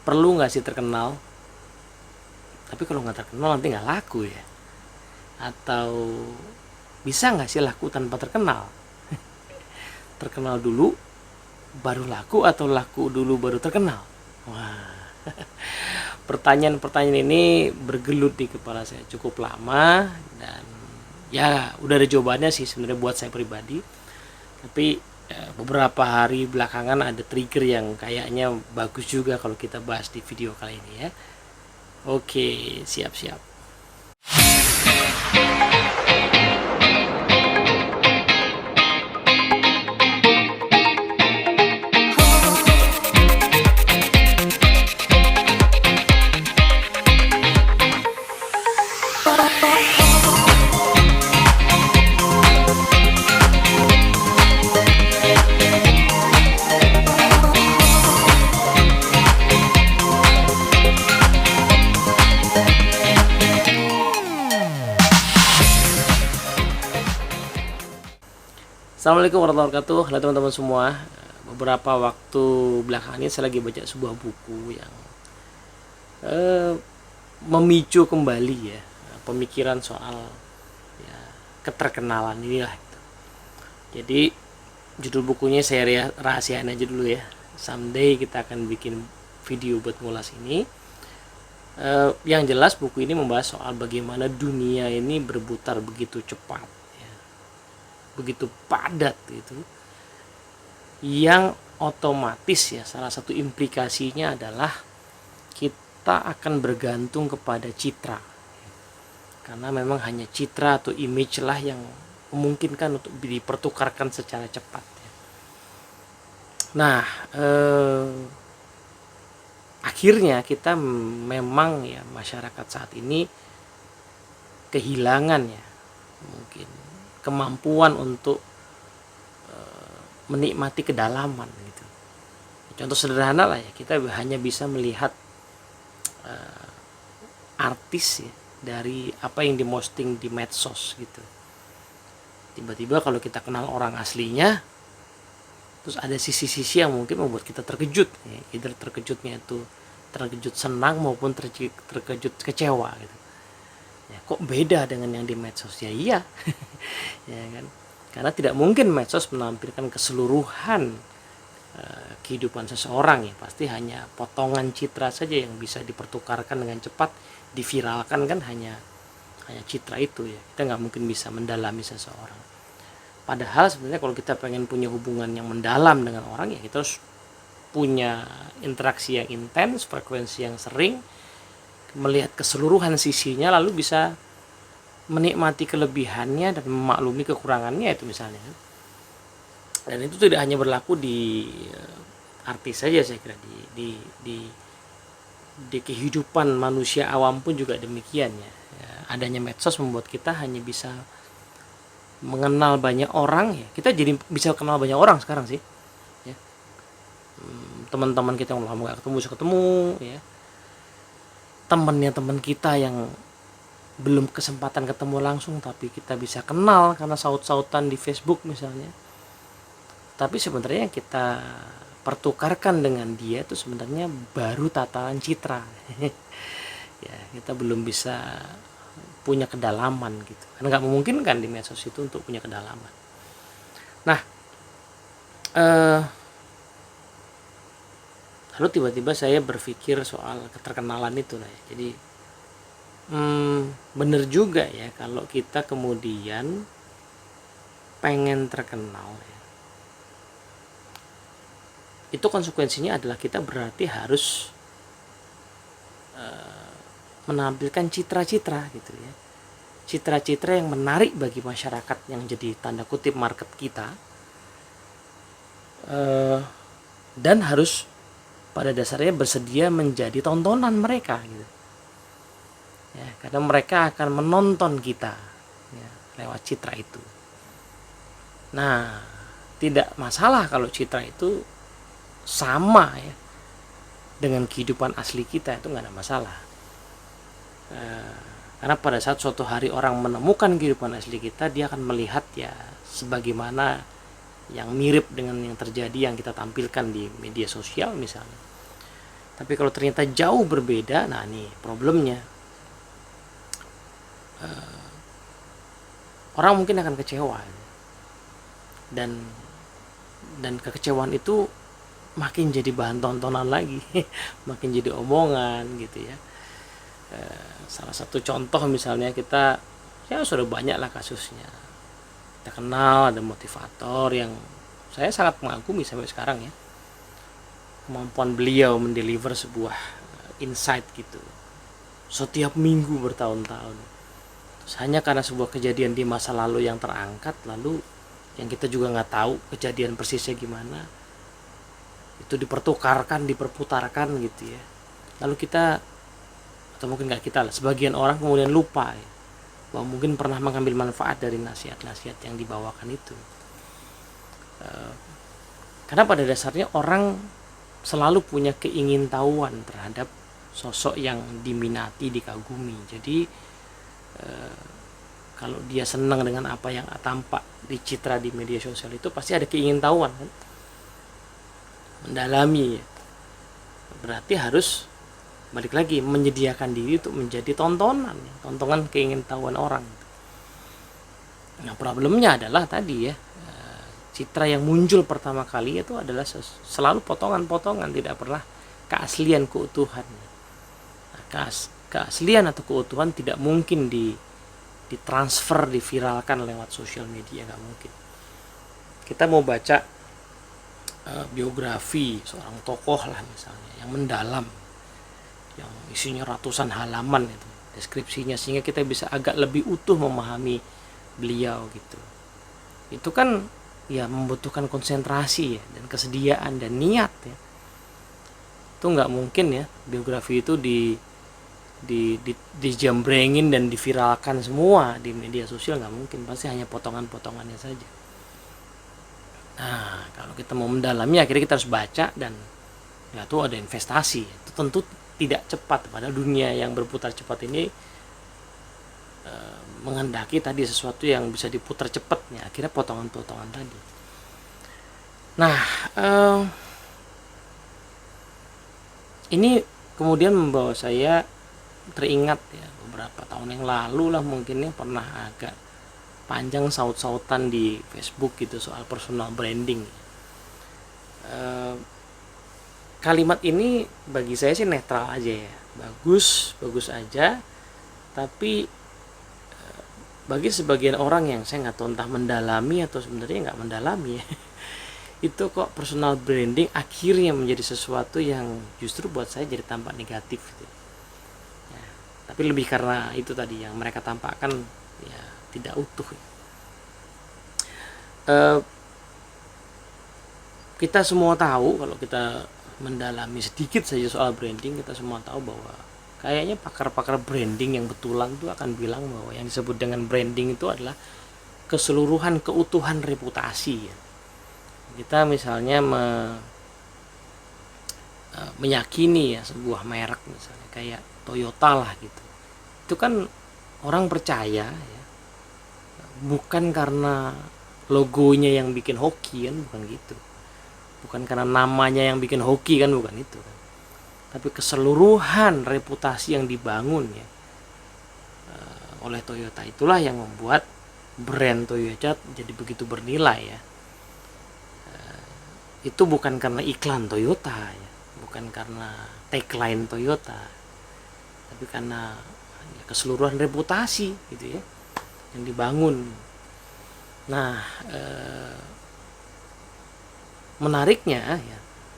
perlu nggak sih terkenal? Tapi kalau nggak terkenal nanti nggak laku ya. Atau bisa nggak sih laku tanpa terkenal? Terkenal dulu baru laku atau laku dulu baru terkenal? Wah, pertanyaan-pertanyaan ini bergelut di kepala saya cukup lama, dan ya udah ada jawabannya sih sebenarnya buat saya pribadi. Tapi beberapa hari belakangan ada trigger yang kayaknya bagus juga kalau kita bahas di video kali ini ya. Oke, siap-siap. Assalamualaikum warahmatullahi wabarakatuh. Halo teman-teman semua. Beberapa waktu belakangan ini saya lagi baca sebuah buku yang memicu kembali ya pemikiran soal ya, keterkenalan inilah gitu. Jadi judul bukunya saya rahasiain aja dulu ya. Someday kita akan bikin video buat ngulas ini. Yang jelas buku ini membahas soal bagaimana dunia ini berputar begitu cepat, begitu padat gitu, yang otomatis ya salah satu implikasinya adalah kita akan bergantung kepada citra, karena memang hanya citra atau image lah yang memungkinkan untuk dipertukarkan secara cepat ya. Nah akhirnya kita memang ya masyarakat saat ini kehilangan ya mungkin kemampuan untuk menikmati kedalaman gitu. Contoh sederhana lah ya, kita hanya bisa melihat artis ya dari apa yang dimosting di medsos gitu. Tiba-tiba kalau kita kenal orang aslinya, terus ada sisi-sisi yang mungkin membuat kita terkejut ya. Either terkejutnya itu terkejut senang maupun terkejut kecewa gitu. Ya, kok beda dengan yang di medsos? Ya iya ya kan, karena tidak mungkin medsos menampilkan keseluruhan kehidupan seseorang ya, pasti hanya potongan citra saja yang bisa dipertukarkan dengan cepat, diviralkan kan hanya citra itu ya. Kita nggak mungkin bisa mendalami seseorang, padahal sebenarnya kalau kita pengen punya hubungan yang mendalam dengan orang ya kita harus punya interaksi yang intens, frekuensi yang sering, melihat keseluruhan sisinya, lalu bisa menikmati kelebihannya dan memaklumi kekurangannya itu misalnya. Dan itu tidak hanya berlaku di artis saja, saya kira di kehidupan manusia awam pun juga demikian ya. Adanya medsos membuat kita hanya bisa mengenal banyak orang ya. Kita jadi bisa kenal banyak orang sekarang sih ya. Teman-teman kita yang lama gak ketemu bisa ketemu ya. Teman kita yang belum kesempatan ketemu langsung tapi kita bisa kenal karena saut-sautan di Facebook misalnya. Tapi sebenarnya yang kita pertukarkan dengan dia itu sebenarnya baru tatanan citra. Ya, kita belum bisa punya kedalaman gitu. Karena nggak memungkinkan di medsos itu untuk punya kedalaman. Nah, lalu tiba-tiba saya berpikir soal keterkenalan itu lah ya. Jadi bener juga ya kalau kita kemudian pengen terkenal ya, itu konsekuensinya adalah kita berarti harus menampilkan citra-citra gitu ya, citra-citra yang menarik bagi masyarakat yang jadi tanda kutip market kita, dan harus pada dasarnya bersedia menjadi tontonan mereka gitu ya, karena mereka akan menonton kita ya, lewat citra itu. Nah, tidak masalah kalau citra itu sama ya dengan kehidupan asli kita, itu nggak ada masalah. Karena pada saat suatu hari orang menemukan kehidupan asli kita, dia akan melihat ya sebagaimana yang mirip dengan yang terjadi yang kita tampilkan di media sosial misalnya. Tapi kalau ternyata jauh berbeda, nah nih problemnya. Orang mungkin akan kecewa, dan kekecewaan itu makin jadi bahan tontonan lagi, makin jadi omongan gitu ya. Salah satu contoh misalnya, kita ya sudah banyak lah kasusnya. Kita kenal ada motivator yang saya sangat mengagumi sampai sekarang ya, kemampuan beliau mendeliver sebuah insight gitu setiap minggu bertahun-tahun. Terus hanya karena sebuah kejadian di masa lalu yang terangkat, lalu yang kita juga nggak tahu kejadian persisnya gimana, itu dipertukarkan, diperputarkan gitu ya. Lalu kita, atau mungkin nggak kita lah, sebagian orang kemudian lupa ya, bahwa mungkin pernah mengambil manfaat dari nasihat-nasihat yang dibawakan itu. Karena pada dasarnya orang selalu punya keingintahuan terhadap sosok yang diminati, dikagumi. Jadi kalau dia senang dengan apa yang tampak dicitra di media sosial itu, pasti ada keingintahuan kan, mendalami ya. Berarti harus balik lagi menyediakan diri untuk menjadi tontonan keingintahuan orang. Nah problemnya adalah tadi ya, citra yang muncul pertama kali itu adalah selalu potongan-potongan, tidak pernah keaslian, keutuhan. Nah, keaslian atau keutuhan tidak mungkin ditransfer, diviralkan lewat sosial media, nggak mungkin. Kita mau baca biografi seorang tokoh lah misalnya, yang mendalam, yang isinya ratusan halaman itu deskripsinya, sehingga kita bisa agak lebih utuh memahami beliau gitu. Itu kan ya membutuhkan konsentrasi ya, dan kesediaan dan niat ya. Itu nggak mungkin ya biografi itu dijambrengin dan diviralkan semua di media sosial, nggak mungkin. Pasti hanya potongan-potongannya saja. Nah kalau kita mau mendalami, akhirnya kita harus baca, dan ya itu ada investasi. Itu tentu tidak cepat, pada dunia yang berputar cepat ini menghendaki tadi sesuatu yang bisa diputar cepatnya, akhirnya potongan-potongan tadi. Nah ini kemudian membawa saya teringat ya, beberapa tahun yang lalu lah mungkin ya, pernah agak panjang saut-sautan di Facebook gitu soal personal branding. Kalimat ini bagi saya sih netral aja ya, bagus aja, tapi bagi sebagian orang yang saya nggak tahu entah mendalami atau sebenarnya nggak mendalami ya, itu kok personal branding akhirnya menjadi sesuatu yang justru buat saya jadi tampak negatif gitu. Ya, tapi lebih karena itu tadi yang mereka tampakkan ya tidak utuh. Kita semua tahu, kalau kita mendalami sedikit saja soal branding, kita semua tahu bahwa kayaknya pakar-pakar branding yang betulan itu akan bilang bahwa yang disebut dengan branding itu adalah keseluruhan keutuhan reputasi ya. Kita misalnya meyakini ya sebuah merek misalnya kayak Toyota lah gitu, itu kan orang percaya ya, bukan karena logonya yang bikin hoki kan, bukan gitu, bukan karena namanya yang bikin hoki kan, bukan itu kan, tapi keseluruhan reputasi yang dibangun ya oleh Toyota, itulah yang membuat brand Toyota jadi begitu bernilai ya. Itu bukan karena iklan Toyota ya, bukan karena tagline Toyota, tapi karena ya, keseluruhan reputasi gitu ya yang dibangun. Nah menariknya ya,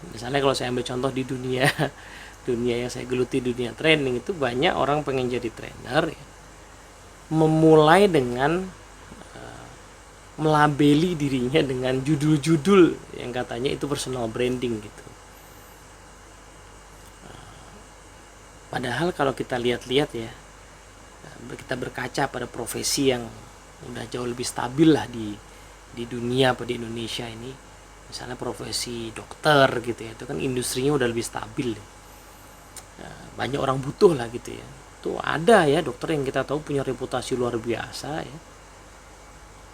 misalnya kalau saya ambil contoh di dunia yang saya geluti, dunia training, itu banyak orang pengen jadi trainer ya, memulai dengan melabeli dirinya dengan judul-judul yang katanya itu personal branding gitu. Padahal kalau kita lihat-lihat ya, kita berkaca pada profesi yang udah jauh lebih stabil lah di dunia atau di Indonesia ini, misalnya profesi dokter gitu ya, itu kan industrinya udah lebih stabil ya. Banyak orang butuh lah gitu ya. Tuh ada ya dokter yang kita tahu punya reputasi luar biasa ya,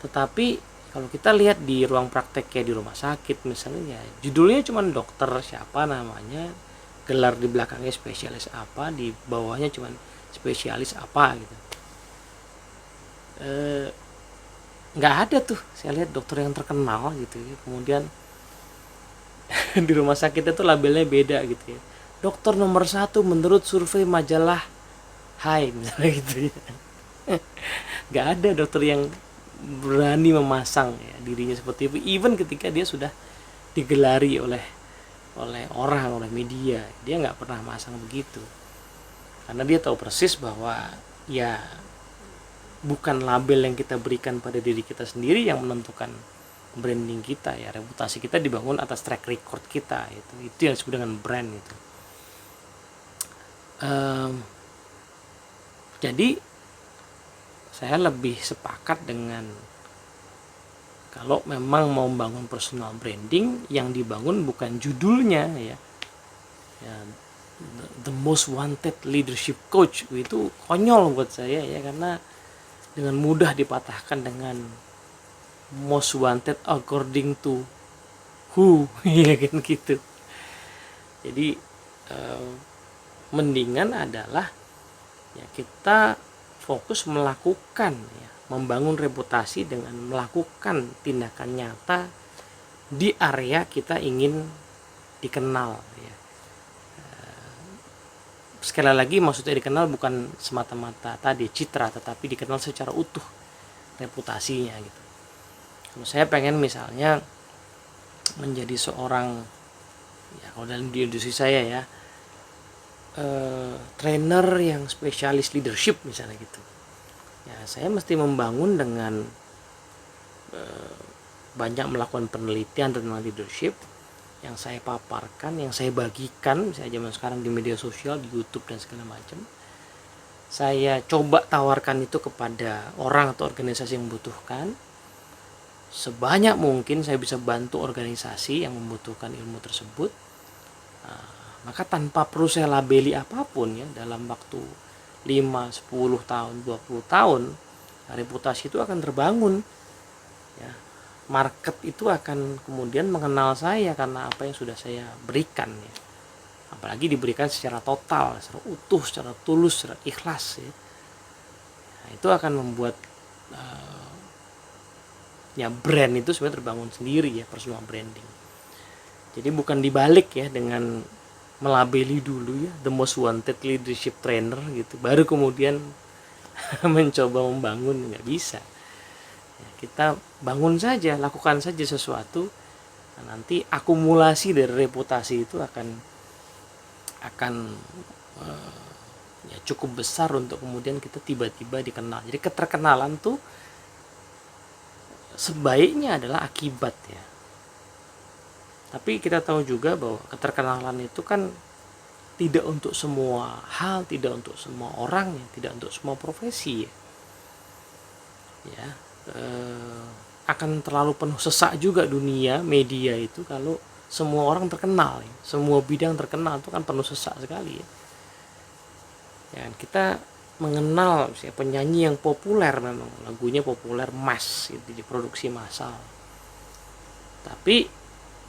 tetapi kalau kita lihat di ruang praktek kayak di rumah sakit misalnya ya, judulnya cuma dokter siapa namanya, gelar di belakangnya spesialis apa, di bawahnya cuman spesialis apa gitu. Nggak ada tuh saya lihat dokter yang terkenal gitu ya, kemudian di rumah sakit itu labelnya beda gitu ya, dokter nomor 1 menurut survei majalah Hai misalnya gitu ya. Nggak ada dokter yang berani memasang ya, dirinya seperti itu, even ketika dia sudah digelari oleh orang, oleh media, dia nggak pernah masang begitu, karena dia tahu persis bahwa ya bukan label yang kita berikan pada diri kita sendiri yang menentukan branding kita ya, reputasi kita dibangun atas track record kita, itu yang disebut dengan brand itu. Jadi saya lebih sepakat dengan kalau memang mau membangun personal branding, yang dibangun bukan judulnya ya, the most wanted leadership coach, itu konyol buat saya ya, karena dengan mudah dipatahkan dengan most wanted according to who ya kan gitu. Jadi mendingan adalah ya kita fokus melakukan ya, membangun reputasi dengan melakukan tindakan nyata di area kita ingin dikenal ya. Sekali lagi maksudnya dikenal bukan semata-mata tadi citra, tetapi dikenal secara utuh reputasinya gitu. Kalau saya pengen misalnya menjadi seorang ya, kalau dalam di industri saya ya, trainer yang spesialis leadership misalnya gitu ya, saya mesti membangun dengan banyak melakukan penelitian tentang leadership yang saya paparkan, yang saya bagikan misalnya zaman sekarang di media sosial, di YouTube dan segala macam. Saya coba tawarkan itu kepada orang atau organisasi yang membutuhkan. Sebanyak mungkin saya bisa bantu organisasi yang membutuhkan ilmu tersebut. Maka tanpa perlu saya labeli apapun ya, dalam waktu 5, 10 tahun, 20 tahun, reputasi itu akan terbangun ya. Market itu akan kemudian mengenal saya karena apa yang sudah saya berikan ya. Apalagi diberikan secara total, secara utuh, secara tulus, secara ikhlas ya. Nah, itu akan membuat ya brand itu sebenarnya terbangun sendiri ya, personal branding. Jadi bukan dibalik ya dengan melabeli dulu ya the most wanted leadership trainer gitu, baru kemudian mencoba membangun, nggak bisa. Kita bangun saja, lakukan saja sesuatu, nah, nanti akumulasi dari reputasi itu akan ya cukup besar untuk kemudian kita tiba-tiba dikenal. Jadi keterkenalan tuh sebaiknya adalah akibat ya. Tapi kita tahu juga bahwa keterkenalan itu kan tidak untuk semua hal, tidak untuk semua orang ya, tidak untuk semua profesi ya. Ya. Akan terlalu penuh sesak juga dunia media itu kalau semua orang terkenal ya. Semua bidang terkenal itu kan penuh sesak sekali ya. Ya, kita mengenal penyanyi yang populer, memang lagunya populer, mass itu diproduksi massal. Tapi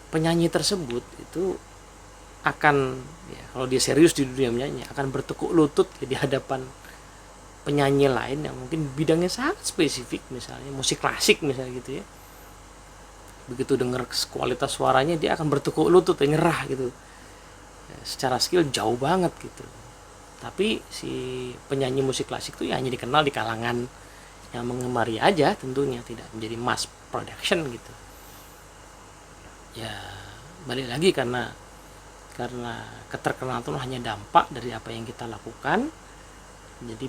penyanyi tersebut itu akan ya, kalau dia serius di dunia menyanyi akan bertekuk lutut ya, di hadapan penyanyi lain yang mungkin bidangnya sangat spesifik, misalnya musik klasik misalnya gitu ya. Begitu dengar kualitas suaranya dia akan bertekuk lutut ya, nyerah gitu ya, secara skill jauh banget gitu. Tapi si penyanyi musik klasik itu ya hanya dikenal di kalangan yang mengemari aja, tentunya tidak menjadi mass production gitu ya. Balik lagi karena keterkenalan itu hanya dampak dari apa yang kita lakukan. Jadi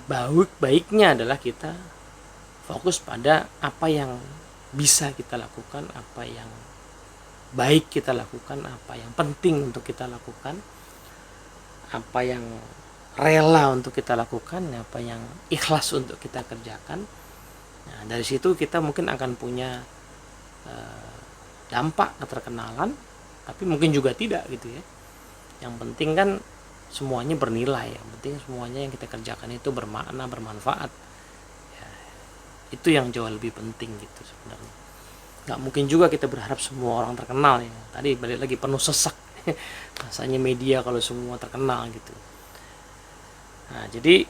baiknya adalah kita fokus pada apa yang bisa kita lakukan, apa yang baik kita lakukan, apa yang penting untuk kita lakukan, apa yang rela untuk kita lakukan, apa yang ikhlas untuk kita kerjakan. Nah, dari situ kita mungkin akan punya dampak keterkenalan, tapi mungkin juga tidak gitu ya. Yang penting kan semuanya bernilai, yang penting semuanya yang kita kerjakan itu bermakna, bermanfaat ya, itu yang jauh lebih penting gitu sebenarnya. Nggak mungkin juga kita berharap semua orang terkenal ya, tadi balik lagi penuh sesak Rasanya media kalau semua terkenal gitu. Nah, jadi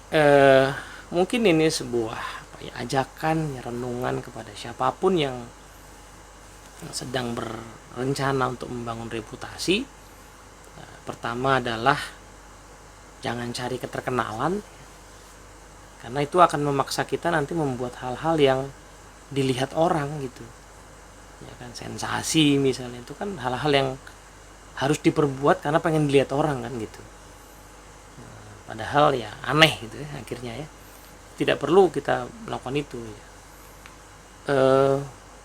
mungkin ini sebuah ajakan, renungan kepada siapapun yang sedang berencana untuk membangun reputasi. Pertama adalah jangan cari keterkenalan, karena itu akan memaksa kita nanti membuat hal-hal yang dilihat orang gitu. Ya kan, sensasi misalnya, itu kan hal-hal yang harus diperbuat karena pengen dilihat orang kan gitu. Padahal ya aneh gitu ya akhirnya ya. Tidak perlu kita melakukan itu ya.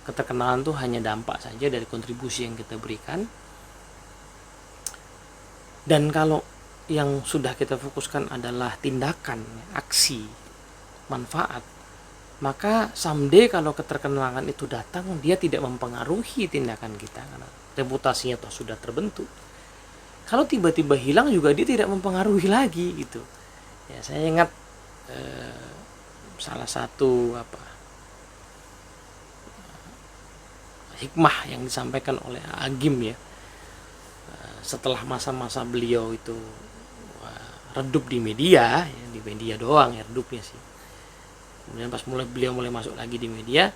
Keterkenalan tuh hanya dampak saja dari kontribusi yang kita berikan. Dan kalau yang sudah kita fokuskan adalah tindakan, aksi, manfaat, maka someday kalau keterkenalan itu datang, dia tidak mempengaruhi tindakan kita karena reputasinya toh sudah terbentuk. Kalau tiba-tiba hilang juga dia tidak mempengaruhi lagi gitu. Ya, saya ingat salah satu hikmah yang disampaikan oleh Agim ya, setelah masa-masa beliau itu redup di media ya, di media doang ya redupnya sih. Kemudian pas beliau mulai masuk lagi di media,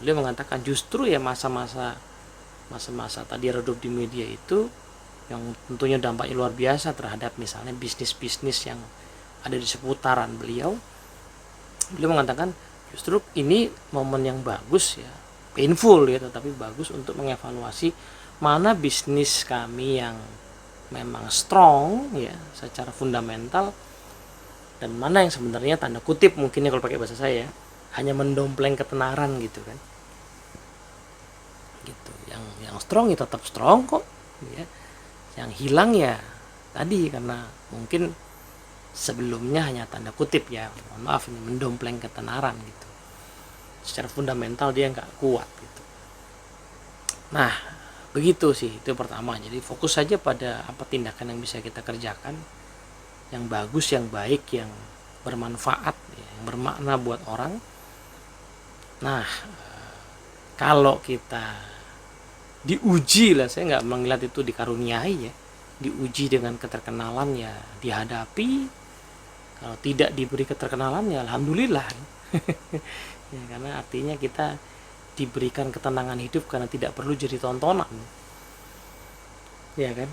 beliau mengatakan justru ya masa-masa tadi redup di media itu yang tentunya dampaknya luar biasa terhadap misalnya bisnis-bisnis yang ada di seputaran beliau. Beliau mengatakan justru ini momen yang bagus ya, painful ya, tetapi bagus untuk mengevaluasi mana bisnis kami yang memang strong ya secara fundamental, dan mana yang sebenarnya tanda kutip mungkin ya kalau pakai bahasa saya hanya mendompleng ketenaran gitu kan. Gitu. Yang strong ya tetap strong kok ya. Yang hilang ya tadi karena mungkin sebelumnya hanya tanda kutip ya, mohon maaf ini mendompleng ketenaran gitu. Secara fundamental dia nggak kuat gitu. Nah, begitu sih itu pertama. Jadi fokus saja pada apa tindakan yang bisa kita kerjakan, yang bagus, yang baik, yang bermanfaat, ya, yang bermakna buat orang. Nah, kalau kita diuji lah, saya nggak melihat itu dikaruniai ya, diuji dengan keterkenalan ya dihadapi. Kalau tidak diberi keterkenalan ya alhamdulillah. Ya, karena artinya kita diberikan ketenangan hidup karena tidak perlu jadi tontonan, ya kan?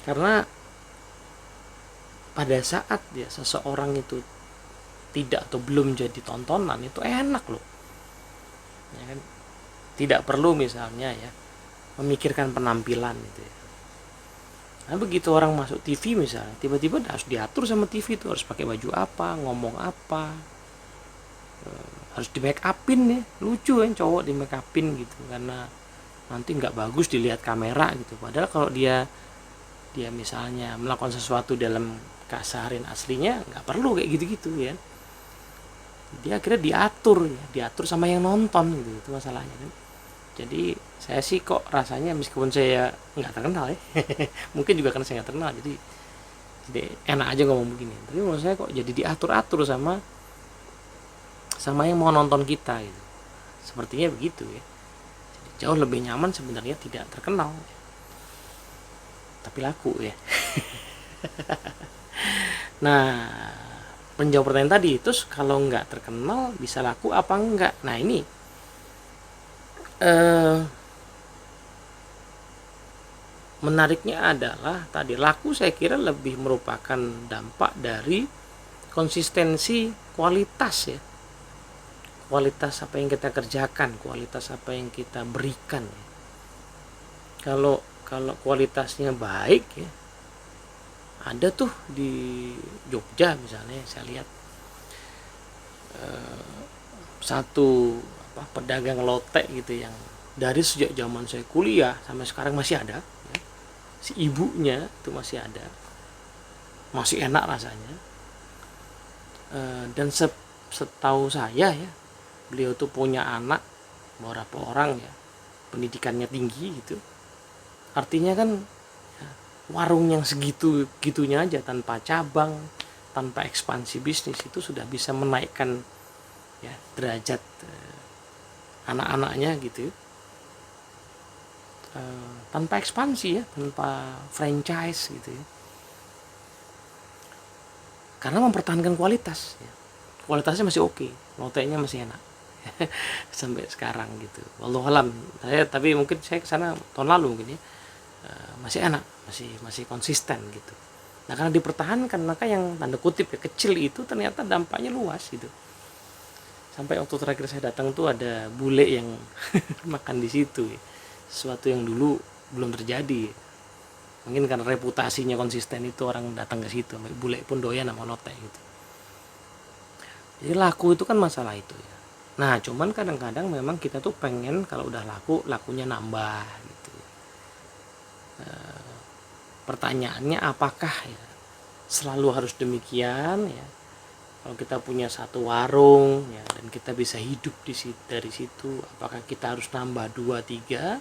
Karena pada saat ya seseorang itu tidak atau belum jadi tontonan itu enak loh, ya kan? Tidak perlu misalnya ya memikirkan penampilan gitu ya. Nah, begitu orang masuk TV misalnya, tiba-tiba harus diatur sama TV itu harus pakai baju apa, ngomong apa, harus di make upin ya. Lucu kan cowok di make upin gitu karena nanti nggak bagus dilihat kamera gitu. Padahal kalau dia misalnya melakukan sesuatu dalam keseharian aslinya nggak perlu kayak gitu-gitu ya. Dia akhirnya diatur sama yang nonton gitu, itu masalahnya kan. Jadi saya sih kok rasanya meskipun saya nggak terkenal ya mungkin juga karena saya nggak terkenal jadi enak aja ngomong begini, tapi menurut saya kok jadi diatur-atur sama yang mau nonton kita gitu. Sepertinya begitu ya. Jadi jauh lebih nyaman sebenarnya tidak terkenal tapi laku ya. Nah, penjawab pertanyaan tadi, terus kalau nggak terkenal bisa laku apa enggak? Nah ini menariknya adalah tadi laku saya kira lebih merupakan dampak dari konsistensi kualitas ya, kualitas apa yang kita kerjakan, kualitas apa yang kita berikan. Kalau kualitasnya baik ya, ada tuh di Jogja misalnya saya lihat satu pedagang lotek gitu yang dari sejak zaman saya kuliah sampai sekarang masih ada ya. Si ibunya itu masih ada, masih enak rasanya. Dan setahu saya ya beliau tuh punya anak beberapa orang ya, pendidikannya tinggi gitu. Artinya kan ya, warung yang gitunya aja tanpa cabang, tanpa ekspansi bisnis itu sudah bisa menaikkan ya derajat anak-anaknya gitu. tanpa ekspansi ya, tanpa franchise gitu ya. Karena mempertahankan kualitas ya. Kualitasnya masih oke, notenya masih enak sampai sekarang gitu. Wallahualam, tapi mungkin saya kesana tahun lalu mungkin ya, masih enak, masih konsisten gitu. Nah karena dipertahankan, maka yang tanda kutip ya kecil itu ternyata dampaknya luas gitu. Sampai waktu terakhir saya datang tuh ada bule yang makan di situ ya. Sesuatu yang dulu belum terjadi. Mungkin karena reputasinya konsisten itu orang datang ke situ, bule pun doyan sama lotek gitu. Jadi laku itu kan masalah itu ya. Nah cuman kadang-kadang memang kita tuh pengen kalau udah lakunya nambah gitu. Pertanyaannya apakah ya selalu harus demikian ya? Kalau kita punya satu warung ya dan kita bisa hidup dari situ, apakah kita harus nambah 2, 3?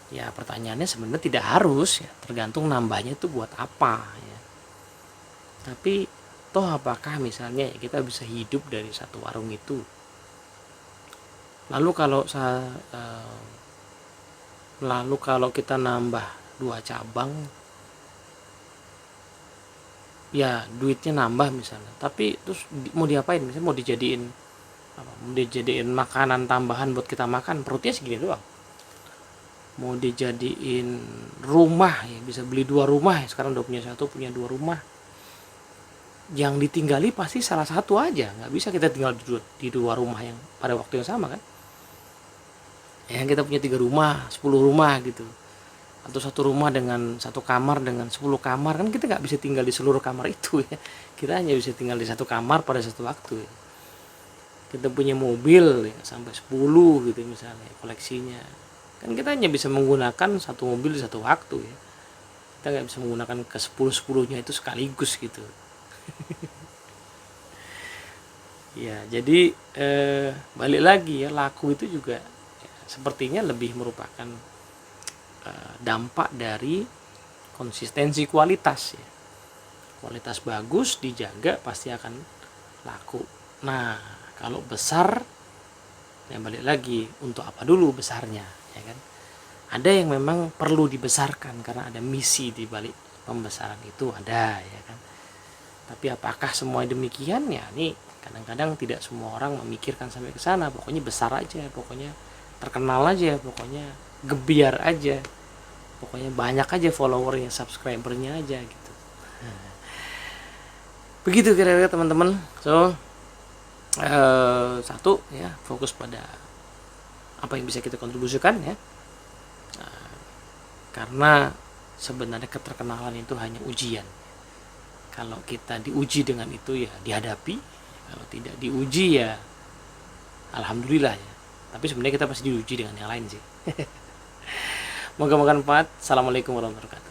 Ya pertanyaannya sebenarnya tidak harus ya, tergantung nambahnya itu buat apa ya. Tapi toh apakah misalnya ya kita bisa hidup dari satu warung itu? Lalu kalau kita nambah 2 cabang, ya duitnya nambah misalnya, tapi terus mau diapain? Misalnya mau dijadiin makanan tambahan buat kita makan, perutnya segini doang. Mau dijadiin rumah ya, bisa beli 2 rumah ya, sekarang udah punya 1, punya 2 rumah. Yang ditinggali pasti salah satu aja, nggak bisa kita tinggal di 2 rumah yang pada waktu yang sama kan. Yang kita punya 3 rumah, 10 rumah gitu, atau satu rumah dengan 1 kamar dengan 10 kamar, kan kita nggak bisa tinggal di seluruh kamar itu ya. Kita hanya bisa tinggal di 1 kamar pada satu waktu ya. Kita punya mobil ya, sampai 10 gitu misalnya koleksinya, kan kita hanya bisa menggunakan 1 mobil di 1 waktu ya. Kita nggak bisa menggunakan ke 10-10-nya itu sekaligus gitu. Ya jadi balik lagi ya, laku itu juga ya, sepertinya lebih merupakan dampak dari konsistensi kualitas ya. Kualitas bagus dijaga pasti akan laku. Nah kalau besar ya balik lagi, untuk apa dulu besarnya ya kan. Ada yang memang perlu dibesarkan karena ada misi di balik pembesaran itu, ada ya kan. Tapi apakah semua demikian ya, ini kadang-kadang tidak semua orang memikirkan sampai ke sana. Pokoknya besar aja, pokoknya terkenal aja, pokoknya gebiar aja, pokoknya banyak aja followernya, subscribernya aja gitu. Begitu kira-kira teman-teman. So satu ya, fokus pada apa yang bisa kita kontribusikan ya. Karena sebenarnya keterkenalan itu hanya ujian. Kalau kita diuji dengan itu ya dihadapi, kalau tidak diuji ya alhamdulillah ya. Tapi sebenarnya kita pasti diuji dengan yang lain sih. Moga-moga bermanfaat. Assalamualaikum warahmatullahi wabarakatuh.